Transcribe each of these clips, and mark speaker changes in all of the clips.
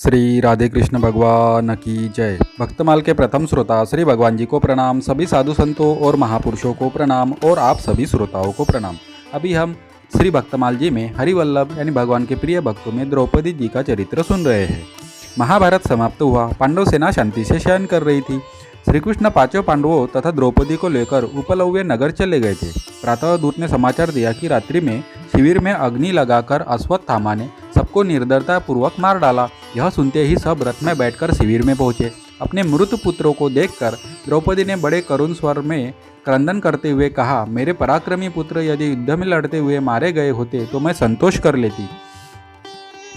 Speaker 1: श्री राधे कृष्ण भगवान की जय। भक्तमाल के प्रथम श्रोता श्री भगवान जी को प्रणाम, सभी साधु संतों और महापुरुषों को प्रणाम और आप सभी श्रोताओं को प्रणाम। अभी हम श्री भक्तमाल जी में हरिवल्लभ यानी भगवान के प्रिय भक्तों में द्रौपदी जी का चरित्र सुन रहे हैं। महाभारत समाप्त हुआ, पांडव सेना शांति से शयन कर रही थी। श्री कृष्ण पांचों पांडवों तथा द्रौपदी को लेकर उपलव्य नगर चले गए थे। प्रातः दूत ने समाचार दिया कि रात्रि में शिविर में अग्नि लगाकर अश्वत्थामा ने सबको निर्दयता पूर्वक मार डाला। यह सुनते ही सब रथ में बैठकर शिविर में पहुंचे। अपने मृत पुत्रों को देखकर द्रौपदी ने बड़े करुण स्वर में क्रंदन करते हुए कहा, मेरे पराक्रमी पुत्र यदि युद्ध में लड़ते हुए मारे गए होते तो मैं संतोष कर लेती।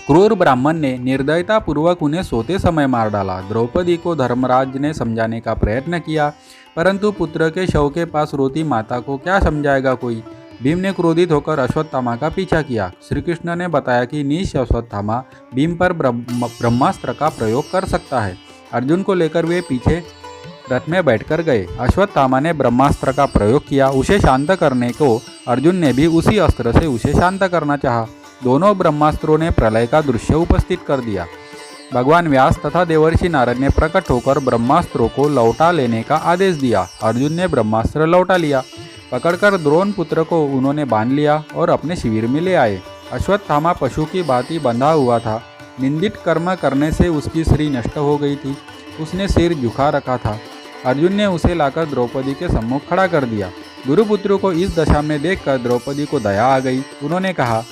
Speaker 1: क्रूर ब्राह्मण ने निर्दयता पूर्वक उन्हें सोते समय मार डाला। द्रौपदी को धर्मराज ने समझाने का प्रयत्न किया, परंतु पुत्र के शव के पास रोती माता को क्या समझाएगा कोई। भीम ने क्रोधित होकर अश्वत्थामा का पीछा किया। श्री कृष्ण ने बताया कि नीच अश्वत्थामा भीम पर ब्रह्मास्त्र का प्रयोग कर सकता है। अर्जुन को लेकर वे पीछे रथ में बैठकर गए। अश्वत्थामा ने ब्रह्मास्त्र का प्रयोग किया। उसे शांत करने को अर्जुन ने भी उसी अस्त्र से उसे शांत करना चाहा। दोनों ब्रह्मास्त्रों ने प्रलय का दृश्य उपस्थित कर दिया। भगवान व्यास तथा देवर्षि नारद ने प्रकट होकर ब्रह्मास्त्रों को लौटा लेने का आदेश दिया। अर्जुन ने ब्रह्मास्त्र लौटा लिया। पकड़कर द्रोण पुत्र को उन्होंने बांध लिया और अपने शिविर में ले आए। अश्वत्थामा पशु की भांति बंधा हुआ था। निंदित कर्म करने से उसकी श्री नष्ट हो गई थी। उसने सिर झुका रखा था। अर्जुन ने उसे लाकर द्रौपदी के सम्मुख खड़ा कर दिया। गुरुपुत्र को इस दशा में देखकर द्रौपदी को दया आ गई। उन्होंने कहा,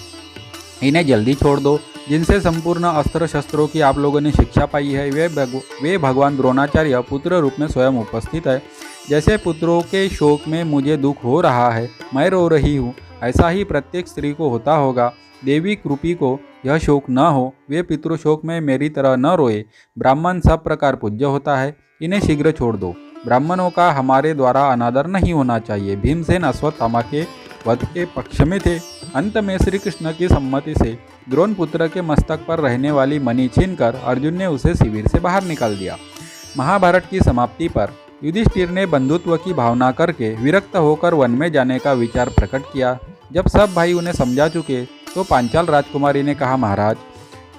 Speaker 1: इन्हें जल्दी छोड़ दो। जिनसे संपूर्ण अस्त्र शस्त्रों की आप लोगों ने शिक्षा पाई है वे भगवान द्रोणाचार्य पुत्र रूप में स्वयं उपस्थित है। जैसे पुत्रों के शोक में मुझे दुख हो रहा है, मैं रो रही हूँ, ऐसा ही प्रत्येक स्त्री को होता होगा। देवी कृपी को यह शोक न हो, वे पितृशोक में मेरी तरह न रोए। ब्राह्मण सब प्रकार पूज्य होता है, इन्हें शीघ्र छोड़ दो। ब्राह्मणों का हमारे द्वारा अनादर नहीं होना चाहिए। भीमसेन अश्वत्थामा के वध के पक्ष में थे। अंत में श्री कृष्ण की सम्मति से द्रोण पुत्र के मस्तक पर रहने वाली मणि छीनकर अर्जुन ने उसे शिविर से बाहर निकाल दिया। महाभारत की समाप्ति पर युधिष्ठिर ने बंधुत्व की भावना करके विरक्त होकर वन में जाने का विचार प्रकट किया। जब सब भाई उन्हें समझा चुके तो पांचाल राजकुमारी ने कहा, महाराज,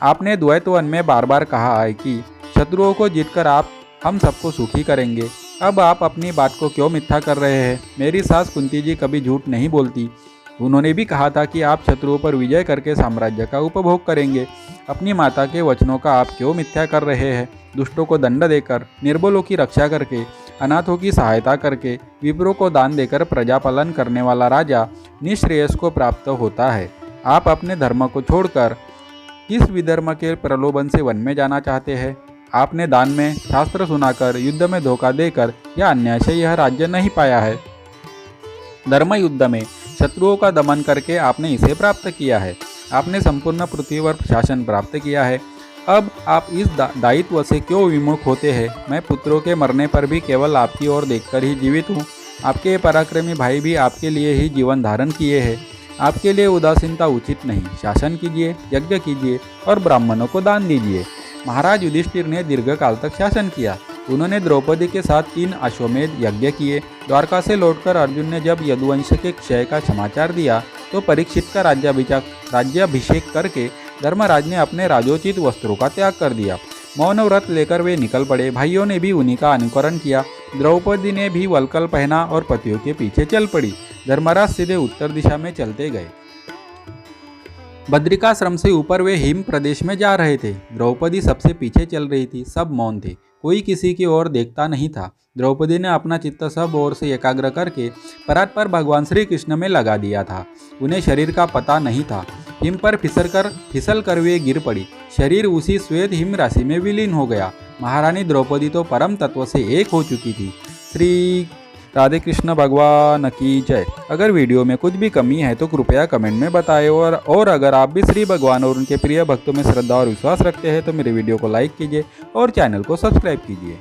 Speaker 1: आपने द्वैत वन में बार बार कहा है कि शत्रुओं को जीतकर आप हम सबको सुखी करेंगे। अब आप अपनी बात को क्यों मिथ्या कर रहे हैं? मेरी सास कुंती जी कभी झूठ नहीं बोलती। उन्होंने भी कहा था कि आप शत्रुओं पर विजय करके साम्राज्य का उपभोग करेंगे। अपनी माता के वचनों का आप क्यों मिथ्या कर रहे हैं? दुष्टों को दंड देकर, निर्बलों की रक्षा करके, अनाथों की सहायता करके, विप्रों को दान देकर प्रजापालन करने वाला राजा निःश्रेयस को प्राप्त होता है। आप अपने धर्म को छोड़कर किस विधर्म के प्रलोभन से वन में जाना चाहते हैं? आपने दान में, शास्त्र सुनाकर, युद्ध में धोखा देकर या अन्याय से यह राज्य नहीं पाया है। धर्म युद्ध में शत्रुओं का दमन करके आपने इसे प्राप्त किया है। आपने संपूर्ण पृथ्वी पर शासन प्राप्त किया है। अब आप इस दायित्व से क्यों विमुख होते हैं? मैं पुत्रों के मरने पर भी केवल आपकी ओर देखकर ही जीवित हूँ। आपके पराक्रमी भाई भी आपके लिए ही जीवन धारण किए हैं। आपके लिए उदासीनता उचित नहीं। शासन कीजिए, यज्ञ कीजिए और ब्राह्मणों को दान दीजिए। महाराज युधिष्ठिर ने दीर्घकाल तक शासन किया। उन्होंने द्रौपदी के साथ 3 अश्वमेध यज्ञ किए। द्वारका से लौटकर अर्जुन ने जब यदुवंश के क्षय का समाचार दिया तो परीक्षित का राज्याभिषेक करके धर्मराज ने अपने राजोचित वस्त्रों का त्याग कर दिया। मौन व्रत लेकर वे निकल पड़े। भाइयों ने भी उन्हीं का अनुकरण किया। द्रौपदी ने भी वल्कल पहना और पतियों के पीछे चल पड़ी। धर्मराज सीधे उत्तर दिशा में चलते गए। बद्रिकाश्रम से ऊपर वे हिम प्रदेश में जा रहे थे। द्रौपदी सबसे पीछे चल रही थी। सब मौन थे, कोई किसी की ओर देखता नहीं था। द्रौपदी ने अपना चित्त सब ओर से एकाग्र करके परात्पर भगवान श्री कृष्ण में लगा दिया था। उन्हें शरीर का पता नहीं था। हिम पर फिसल कर वे गिर पड़ी। शरीर उसी श्वेत हिम राशि में विलीन हो गया। महारानी द्रौपदी तो परम तत्व से एक हो चुकी थी। श्री राधे कृष्ण भगवान की जय। अगर वीडियो में कुछ भी कमी है तो कृपया कमेंट में बताएं और अगर आप भी श्री भगवान और उनके प्रिय भक्तों में श्रद्धा और विश्वास रखते हैं तो मेरे वीडियो को लाइक कीजिए और चैनल को सब्सक्राइब कीजिए।